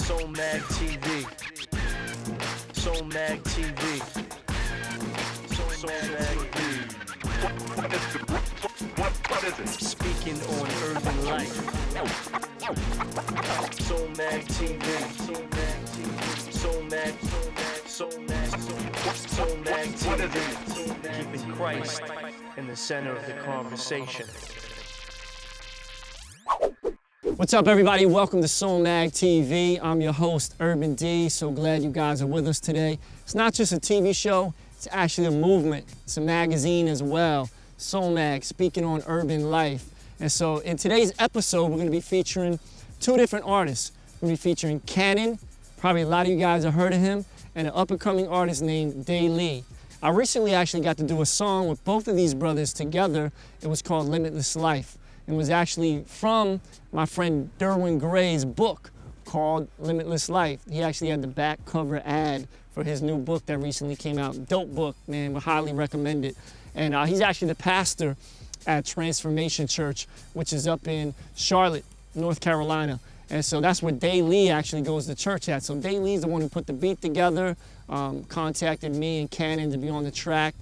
Soul Mag TV. Soul Mag TV. Soul Mag TV. What is it? Speaking on urban life. Soul Mag TV. Soul Mag TV. Soul Mag. Soul Mag. Soul Mag TV. Keeping Christ in the center of the conversation. What's up, everybody? Welcome to Soul Mag TV. I'm your host, Urban D. So glad you guys are with us today. It's not just a TV show, it's actually a movement. It's a magazine as well. Soul Mag, speaking on urban life. And so in today's episode, we're going to be featuring two different artists. We're going to be featuring Canon, probably a lot of you guys have heard of him, and an up-and-coming artist named Dae-Lee. I recently actually got to do a song with both of these brothers together. It was called Limitless Life. It was actually from my friend Derwin Gray's book called Limitless Life. He actually had the back cover ad for his new book that recently came out. Dope book, man, would highly recommend it. And he's actually the pastor at Transformation Church, which is up in Charlotte, North Carolina. And so that's where Dae-Lee actually goes to church at. So Dae-Lee's the one who put the beat together, contacted me and Canon to be on the track.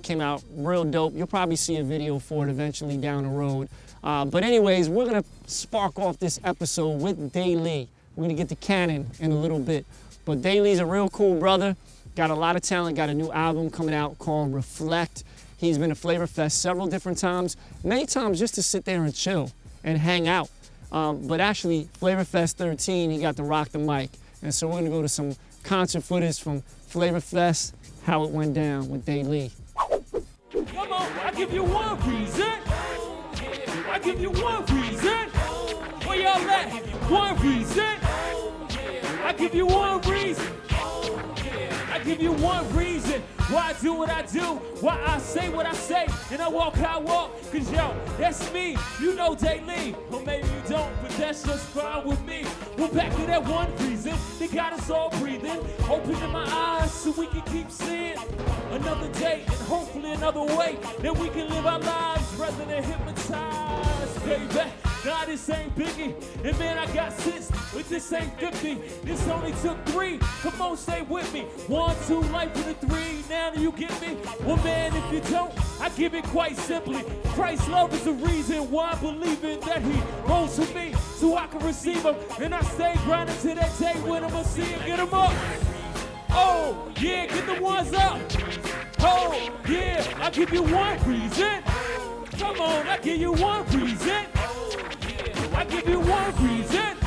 Came out real dope. You'll probably see a video for it eventually down the road. But anyways, we're gonna spark off this episode with Dae-Lee. We're gonna get to Canon in a little bit. But Dae-Lee's a real cool brother. Got a lot of talent, got a new album coming out called Reflect. He's been to Flavor Fest several different times, many times just to sit there and chill and hang out. But actually, Flavor Fest 13, he got to rock the mic. And so we're gonna go to some concert footage from Flavor Fest, how it went down with Dae-Lee. Come on, I give you one reason. I give you one reason. Where y'all at? One reason. I give you one reason. I give you one reason why I do what I do, why I say what I say, and I walk how I walk. Cause yo, that's me. You know Dae-Lee. Or maybe you don't, but that's just fine with me. We're back to that one reason. They got us all breathing, opening my eyes so we can keep seeing another day and hopefully another way that we can live our lives rather than hypnotized, baby. Nah, this ain't Biggie, and man, I got 6, but this ain't 50. This only took 3. Come on, stay with me. 1, 2, life for the 3. Now do you get me? Well, man, if you don't, I give it quite simply. Christ's love is the reason why I believe in that he rose for me, so I can receive him. And I stay grinding to that day when I'ma see him. Get him up. Oh, yeah, get the ones up. Oh, yeah, I give you one reason. Come on, I give you one reason. I give you one reason.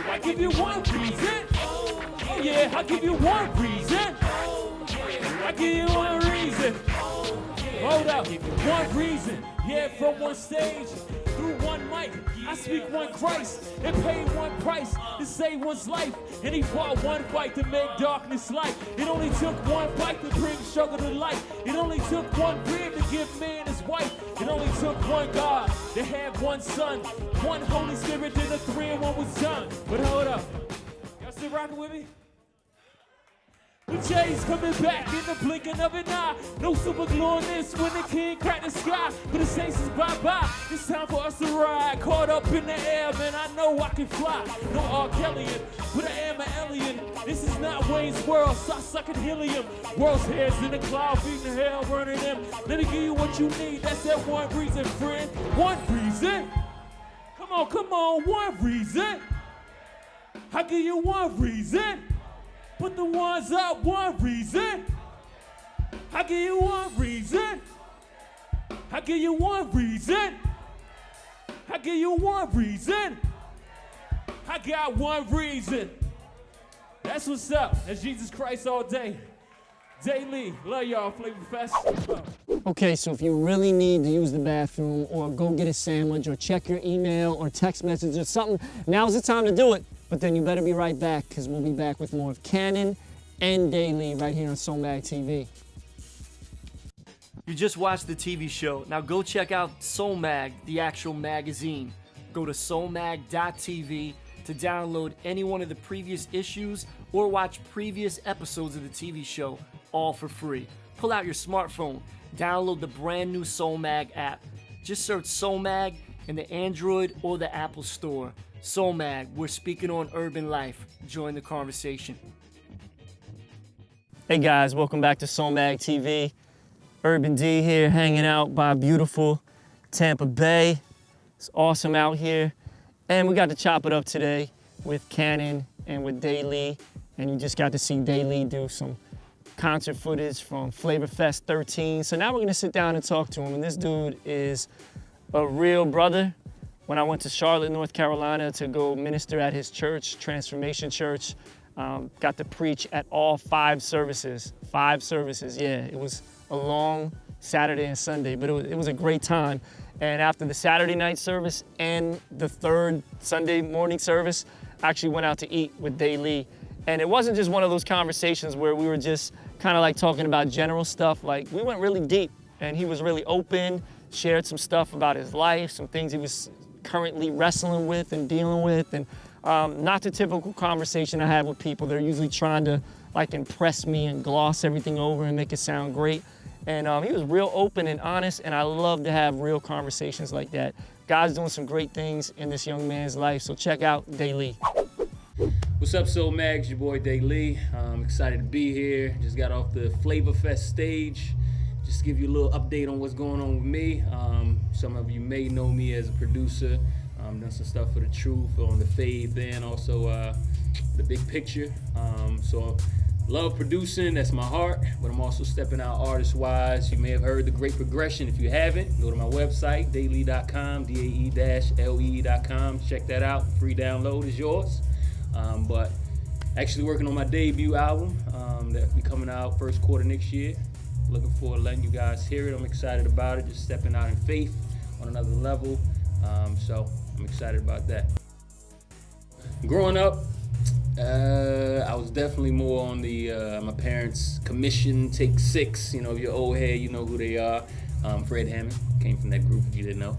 I give you one reason. Oh yeah, I give you one reason. I give you one reason. Hold up, one reason. Yeah, from one stage, through one mic, I speak one Christ and paid one price to save one's life. And he fought one fight to make darkness light. It only took one fight to bring struggle to light. It only took one rib to give man his wife. It only took one God to have one son, one Holy Spirit, then the 3 and 1 was done. But hold up, y'all still rocking with me? The J's coming back in the blinking of an eye. No super glue on this when the king cracked the sky. But the saints is bye-bye. It's time for us to ride. Caught up in the air, man, I know I can fly. No R. Kellyan, but I am an alien. This is not Wayne's World, stop sucking helium. World's heads in the cloud, beating the hell, burning them. Let me give you what you need, that's that one reason, friend. One reason. Come on, one reason. I give you one reason. Put the ones up, one reason. I give you one reason. I give you one reason. I give you one reason. I got one reason. That's what's up. That's Jesus Christ all day. Dae-Lee, love y'all, Flavor Fest. Okay, so if you really need to use the bathroom or go get a sandwich or check your email or text message or something, now's the time to do it. But then you better be right back, because we'll be back with more of Canon and Dae-Lee right here on Soul Mag TV. You just watched the TV show. Now go check out Soul Mag, the actual magazine. Go to soulmag.tv to download any one of the previous issues or watch previous episodes of the TV show, all for free. Pull out your smartphone, download the brand new Soul Mag app. Just search Soul Mag in the Android or the Apple Store. Soul Mag, we're speaking on urban life. Join the conversation. Hey guys, welcome back to Soul Mag TV. Urban D here, hanging out by beautiful Tampa Bay. It's awesome out here. And we got to chop it up today with Canon and with Dae-Lee. And you just got to see Dae-Lee do some concert footage from Flavor Fest 13. So now we're gonna sit down and talk to him. And this dude is a real brother. When I went to Charlotte, North Carolina to go minister at his church, Transformation Church, got to preach at all 5 services. 5 services, yeah. It was a long Saturday and Sunday, but it was a great time. And after the Saturday night service and the 3rd Sunday morning service, I actually went out to eat with Dae-Lee. And it wasn't just one of those conversations where we were just kind of like talking about general stuff. Like, we went really deep, and he was really open, shared some stuff about his life, some things he was currently wrestling with and dealing with, and not the typical conversation I have with people. They're usually trying to like impress me and gloss everything over and make it sound great. And he was real open and honest, and I love to have real conversations like that. God's doing some great things in this young man's life, so check out Dae-Lee. What's up, Soul Mags? Your boy Dae-Lee. I'm excited to be here. Just got off the Flavor Fest stage. Just to give you a little update on what's going on with me. Some of you may know me as a producer. Done some stuff for The Truth, on The Faith, and also The Big Picture. So love producing, that's my heart, but I'm also stepping out artist-wise. You may have heard The Great Progression. If you haven't, go to my website, dae-lee.com, dae-lee.com. Check that out. Free download is yours. But actually working on my debut album that'll be coming out first quarter next year. Looking forward to letting you guys hear it. I'm excited about it, just stepping out in faith on another level. So I'm excited about that. Growing up, I was definitely more on the my parents' commission, Take 6. You know, if you're old head, you know who they are. Fred Hammond came from that group, if you didn't know.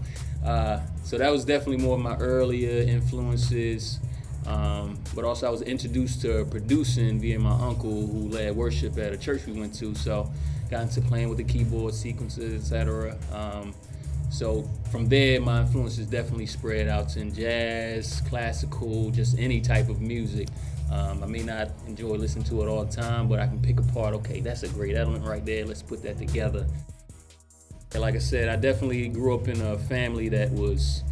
So that was definitely more of my earlier influences. But also I was introduced to producing via my uncle, who led worship at a church we went to. So got into playing with the keyboard, sequences, etc. So from there, my influences definitely spread out to jazz, classical, just any type of music. I may not enjoy listening to it all the time, but I can pick apart, okay, that's a great element right there, let's put that together. And like I said, I definitely grew up in a family that was,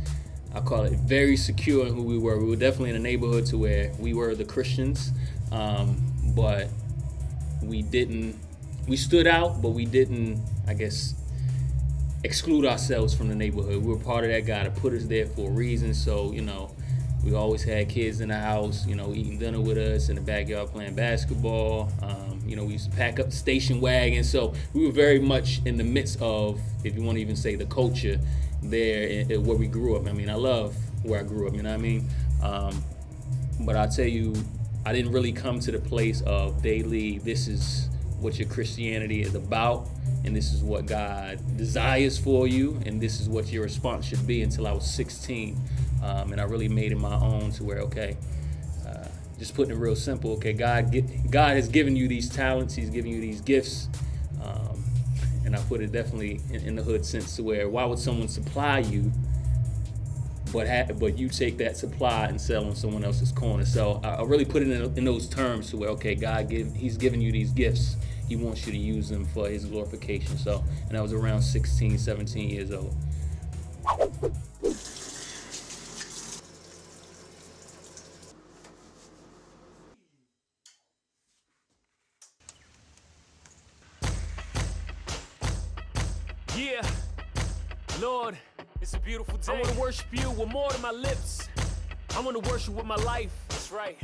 I call it, very secure in who we were. We were definitely in a neighborhood to where we were the Christians, but we stood out, but we didn't, I guess, exclude ourselves from the neighborhood. We were part of that. God had put us there for a reason. So, you know, we always had kids in the house, you know, eating dinner with us in the backyard playing basketball. You know, we used to pack up the station wagon. So we were very much in the midst of, if you want to even say, the culture there where we grew up. I mean, I love where I grew up, you know what I mean? But I'll tell you, I didn't really come to the place of, Dae-Lee, this is what your Christianity is about, and this is what God desires for you, and this is what your response should be, until I was 16. And I really made it my own to where, okay, just putting it real simple, okay, God has given you these talents, He's giving you these gifts, and I put it definitely in the hood sense to where, why would someone supply you, but you take that supply and sell on someone else's corner? So I really put it in those terms to where, okay, He's giving you these gifts. He wants you to use them for His glorification. So, and I was around 16, 17 years old. Yeah, Lord, it's a beautiful day. I want to worship you with more than my lips. I want to worship with my life. That's right.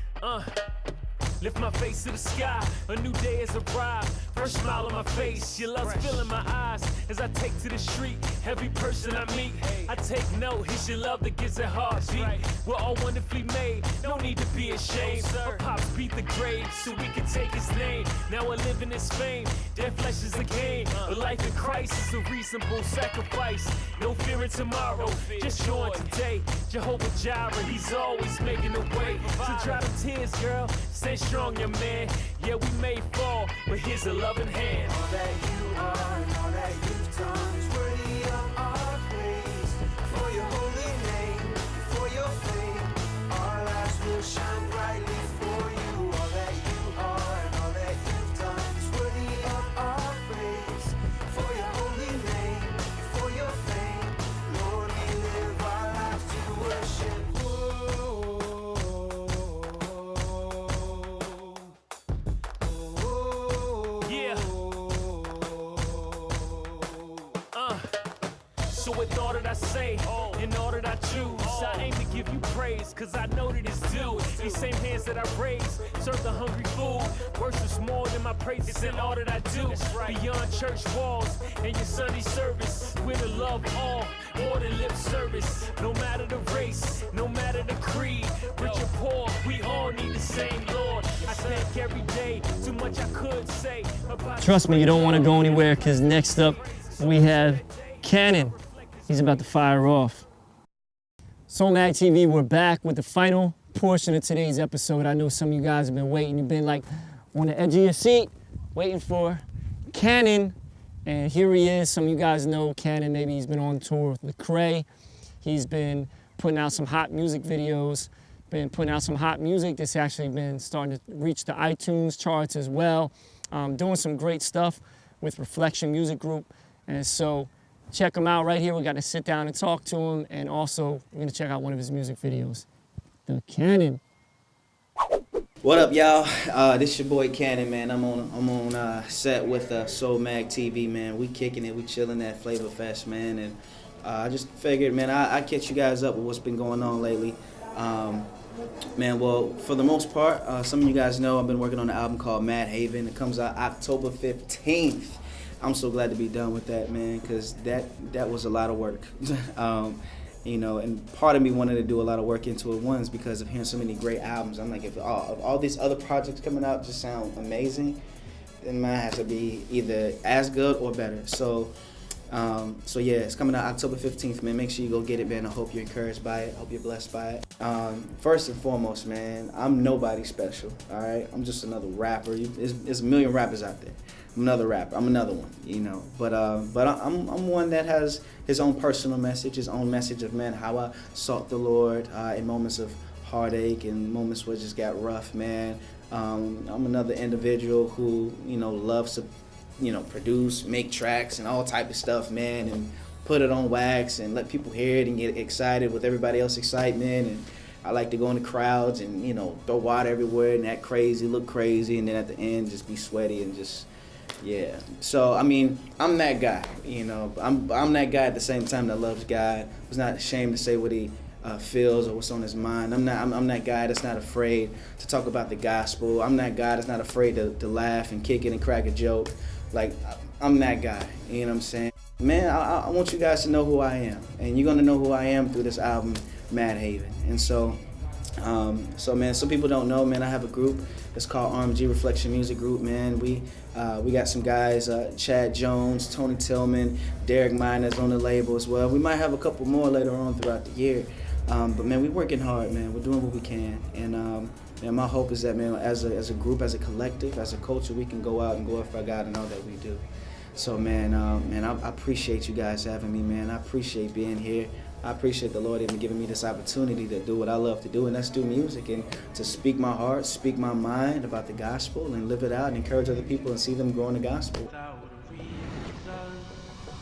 Lift my face to the sky, a new day has arrived. First smile on my face, your love's filling my eyes. As I take to the street, every person I meet, I take note, it's your love that gives a heartbeat. We're all wonderfully made, no need to be ashamed. Our pops beat the grave so we can take His name. Now I live in His fame, dead flesh is a gain, but life in Christ is a reasonable sacrifice. No fear in tomorrow, just joy today. Jehovah Jireh, He's always making a way. So dry them tears, girl, stay strong, young man. Yeah, we may fall, but here's a loving hand. All that you are and all that you've done is worthy of our praise. For your holy with all that I say and all that I choose. I aim to give you praise, cause I know that it's due. These same hands that I raise serve the hungry food. Worship's more than my praises and all that I do. Beyond church walls and your Sunday service, we're to love all, more than lip service. No matter the race, no matter the creed, rich or poor, we all need the same Lord. I thank every day, too much I could say about. Trust me, you don't want to go anywhere, because next up we have Canon. He's about to fire off. Soul Mag TV, we're back with the final portion of today's episode. I know some of you guys have been waiting. You've been like on the edge of your seat, waiting for Canon. And here he is. Some of you guys know Canon. Maybe he's been on tour with Lecrae. He's been putting out some hot music videos, been putting out some hot music that's actually been starting to reach the iTunes charts as well. Doing some great stuff with Reflection Music Group. And so check him out right here. We got to sit down and talk to him. And also, we're going to check out one of his music videos. The Canon. What up, y'all? This your boy Canon, man. I'm on set with Soul Mag TV, man. We kicking it, we chilling at Flavor Fest, man. And I just figured, man, I catch you guys up with what's been going on lately. Man, well, for the most part, some of you guys know I've been working on an album called Mad Haven. It comes out October 15th. I'm so glad to be done with that, man, because that was a lot of work. You know, and part of me wanted to do a lot of work into it once because of hearing so many great albums. I'm like, if all these other projects coming out just sound amazing, then mine has to be either as good or better. So yeah, it's coming out October 15th, man. Make sure you go get it, man. I hope you're encouraged by it. I hope you're blessed by it. First and foremost, man, I'm nobody special, all right? I'm just another rapper. There's a million rappers out there. I'm another rapper. I'm another one, you know. But I'm one that has his own personal message, his own message of, man, how I sought the Lord in moments of heartache and moments where it just got rough, man. I'm another individual who, you know, loves to, you know, produce, make tracks and all type of stuff, man, and put it on wax and let people hear it and get excited with everybody else's excitement. And I like to go in the crowds and, you know, throw water everywhere and act crazy, look crazy, and then at the end just be sweaty and just, yeah. So, I mean, I'm that guy, you know. I'm that guy at the same time that loves God, who's not ashamed to say what he feels or what's on his mind. I'm that guy that's not afraid to talk about the gospel. I'm that guy that's not afraid to laugh and kick it and crack a joke. Like, I'm that guy, you know what I'm saying? Man, I want you guys to know who I am, and you're gonna know who I am through this album, Mad Haven. And so man, some people don't know, man, I have a group. It's called RMG Reflection Music Group, man. We got some guys, Chad Jones, Tony Tillman, Derek Miners on the label as well. We might have a couple more later on throughout the year. But man, we're working hard, man. We're doing what we can. And my hope is that, man, as a group, as a collective, as a culture, we can go out and glorify God in all that we do. So, man, I appreciate you guys having me, man. I appreciate being here. I appreciate the Lord even giving me this opportunity to do what I love to do, and that's do music and to speak my heart, speak my mind about the gospel and live it out and encourage other people and see them grow in the gospel.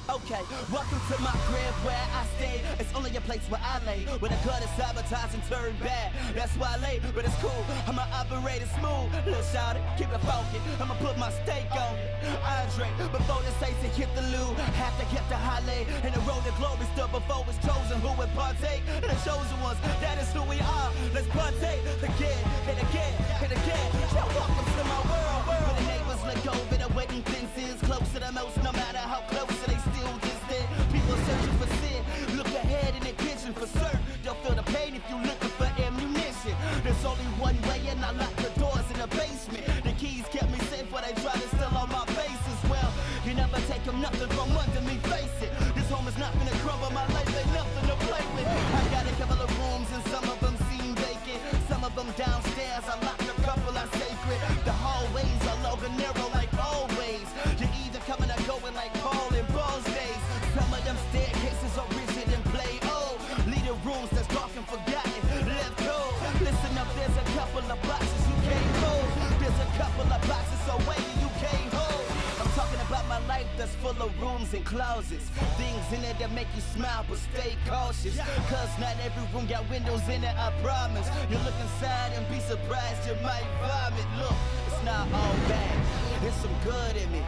Okay, welcome to my crib where I stay. It's only a place where I lay. Where the gut is sabotaged and turned bad. That's why I lay, but it's cool. I'ma operate it smooth. Little shout it, keep it focused. I'ma put my steak on it. Andre, before the saints hit the loo, have to get the highlight. And the road to glory still before it's chosen. Who would partake? The chosen ones, that is who we are. Let's partake again and again and again. Now welcome to my world. Where the neighbors look over the wedding fences. Close to the most, no matter how close they still distant. People searching for sin. Look ahead in the kitchen for certain. They'll feel the pain if you looking for ammunition. There's only one way and I lock the doors in the basement. The keys kept me safe while they try to steal on my bases. Well, you never take them nothing from under me, face it. This home is not gonna crumble, my life ain't nothing to play with. I got a couple of rooms and some of them seem vacant. Some of them downstairs, I locked a couple are sacred. The hallways are long and narrow like always. You're either coming or going like Paul and Paul's days. Some of them staircases are rigid and play old. Leading rooms that's dark and forgotten, left cold. Listen up, there's a couple of boxes you can't hold. There's a couple of boxes away you can't hold. I'm talking about my life that's full of rooms and closets. Things in it that make you smile, but stay cautious. Cause not every room got windows in it, I promise. You look inside and be surprised you might vomit. Look, it's not all bad, there's some good in me.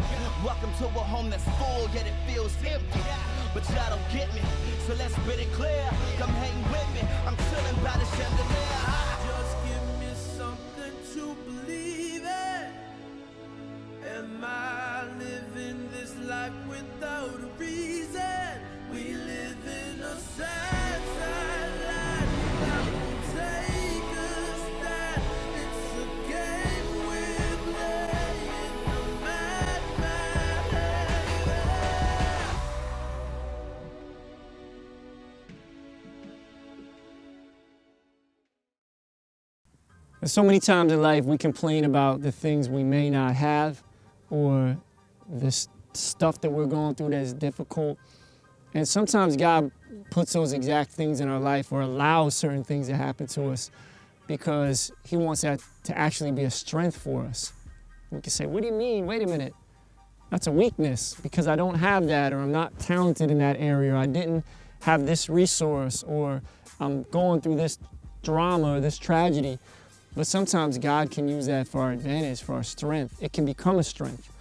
Welcome to a home that's full, yet it feels empty. but y'all don't get me. So let's spit it clear. Come hang with me. I'm chilling by the chandelier. Just give me something to believe in. Am I living this life without a reason? We live in a sad, sad life that won't take us that. It's a game we're playing, a mad, mad head. So many times in life we complain about the things we may not have or the stuff that we're going through that's difficult. And sometimes God puts those exact things in our life or allows certain things to happen to us because he wants that to actually be a strength for us. We can say, what do you mean? Wait a minute. That's a weakness because I don't have that, or I'm not talented in that area, or I didn't have this resource, or I'm going through this drama or this tragedy. But sometimes God can use that for our advantage, for our strength. It can become a strength.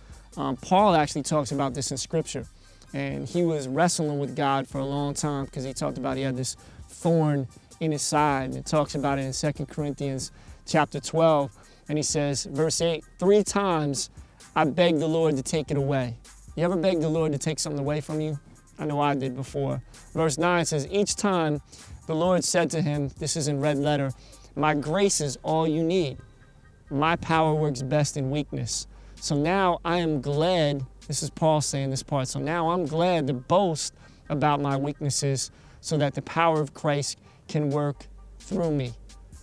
Paul actually talks about this in Scripture. And he was wrestling with God for a long time because he talked about he had this thorn in his side. And it talks about it in 2 Corinthians chapter 12. And he says, verse 8, 3 times I begged the Lord to take it away. You ever begged the Lord to take something away from you? I know I did before. Verse 9 says, each time the Lord said to him, this is in red letter, my grace is all you need. My power works best in weakness. So now I am glad, this is Paul saying this part, so now I'm glad to boast about my weaknesses so that the power of Christ can work through me.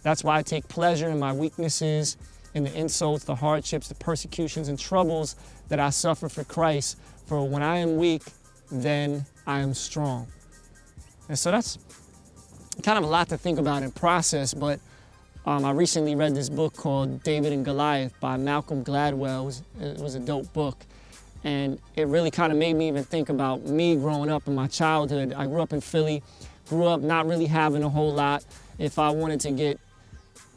That's why I take pleasure in my weaknesses, in the insults, the hardships, the persecutions and troubles that I suffer for Christ. For when I am weak, then I am strong. And so that's kind of a lot to think about and process, but I recently read this book called David and Goliath by Malcolm Gladwell. It was a dope book. And it really kind of made me even think about me growing up in my childhood. I grew up in Philly, grew up not really having a whole lot. If I wanted to get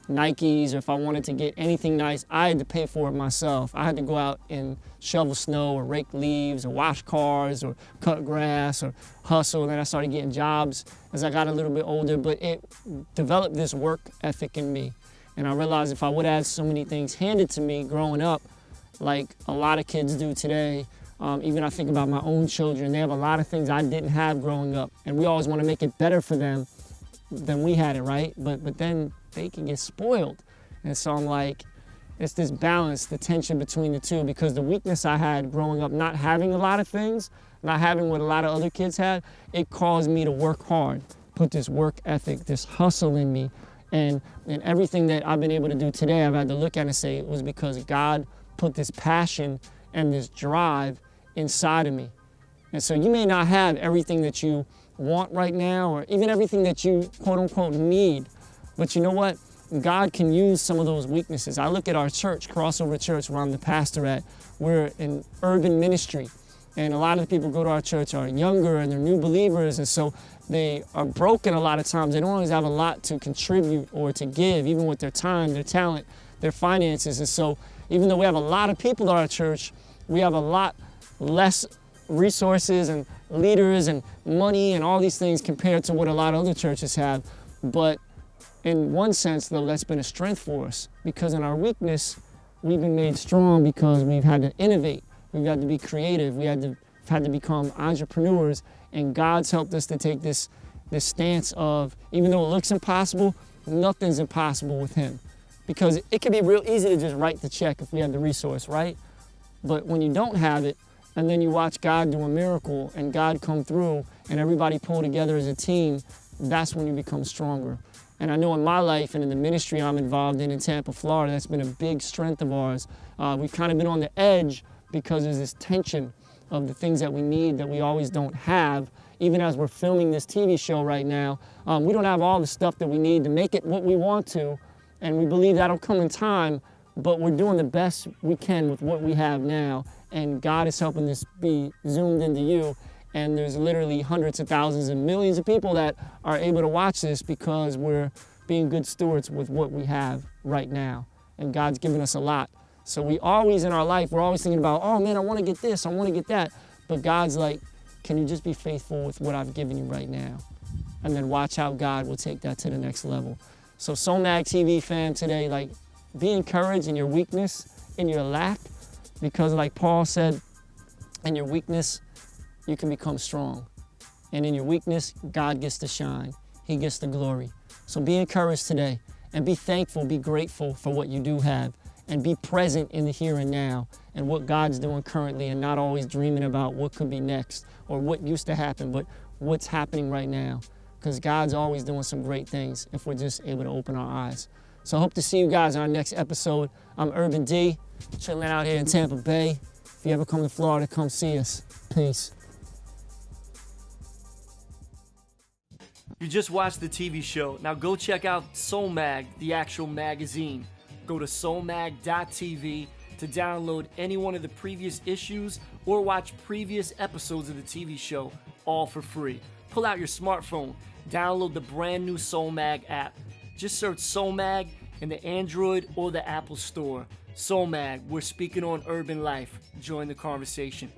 Nikes or if I wanted to get anything nice, I had to pay for it myself. I had to go out and shovel snow or rake leaves or wash cars or cut grass or hustle. And then I started getting jobs as I got a little bit older, but it developed this work ethic in me. And I realized if I would have had so many things handed to me growing up, like a lot of kids do today, even I think about my own children, they have a lot of things I didn't have growing up. And we always want to make it better for them than we had it, right? But then they can get spoiled. And so I'm like, it's this balance, the tension between the two, because the weakness I had growing up, not having a lot of things, not having what a lot of other kids had, it caused me to work hard, put this work ethic, this hustle in me. And everything that I've been able to do today, I've had to look at and say it was because God put this passion and this drive inside of me. And so you may not have everything that you want right now, or even everything that you quote unquote need, but you know what? God can use some of those weaknesses. I look at our church, Crossover Church, where I'm the pastor at. We're an urban ministry, and a lot of the people who go to our church are younger and they're new believers, and so they are broken a lot of times. They don't always have a lot to contribute or to give, even with their time, their talent, their finances. And so even though we have a lot of people at our church, we have a lot less resources and leaders and money and all these things compared to what a lot of other churches have. But in one sense, though, that's been a strength for us, because in our weakness, we've been made strong because we've had to innovate. We've had to be creative. We've had to become entrepreneurs, and God's helped us to take this stance of, even though it looks impossible, nothing's impossible with Him. Because it can be real easy to just write the check if we have the resource, right? But when you don't have it, and then you watch God do a miracle and God come through and everybody pull together as a team, that's when you become stronger. And I know in my life and in the ministry I'm involved in Tampa, Florida, that's been a big strength of ours. We've kind of been on the edge because there's this tension of the things that we need that we always don't have. Even as we're filming this TV show right now, we don't have all the stuff that we need to make it what we want to, and we believe that'll come in time, but we're doing the best we can with what we have now, and God is helping this be zoomed into you. And there's literally hundreds of thousands and millions of people that are able to watch this because we're being good stewards with what we have right now. And God's given us a lot. So we always in our life, we're always thinking about, oh man, I want to get this, I want to get that. But God's like, Can you just be faithful with what I've given you right now? And then watch how God will take that to the next level. So Soul Mag TV fam today, like, be encouraged in your weakness, in your lack, because like Paul said, in your weakness, you can become strong. And in your weakness, God gets to shine. He gets the glory. So be encouraged today and be thankful, be grateful for what you do have, and be present in the here and now and what God's doing currently, and not always dreaming about what could be next or what used to happen, but what's happening right now. Because God's always doing some great things if we're just able to open our eyes. So I hope to see you guys on our next episode. I'm Urban D, chilling out here in Tampa Bay. If you ever come to Florida, come see us. Peace. You just watched the TV show. Now go check out Soul Mag, the actual magazine. Go to soulmag.tv to download any one of the previous issues or watch previous episodes of the TV show, all for free. Pull out your smartphone, download the brand new Soul Mag app. Just search Soul Mag in the Android or the Apple Store. Soul Mag, we're speaking on urban life. Join the conversation.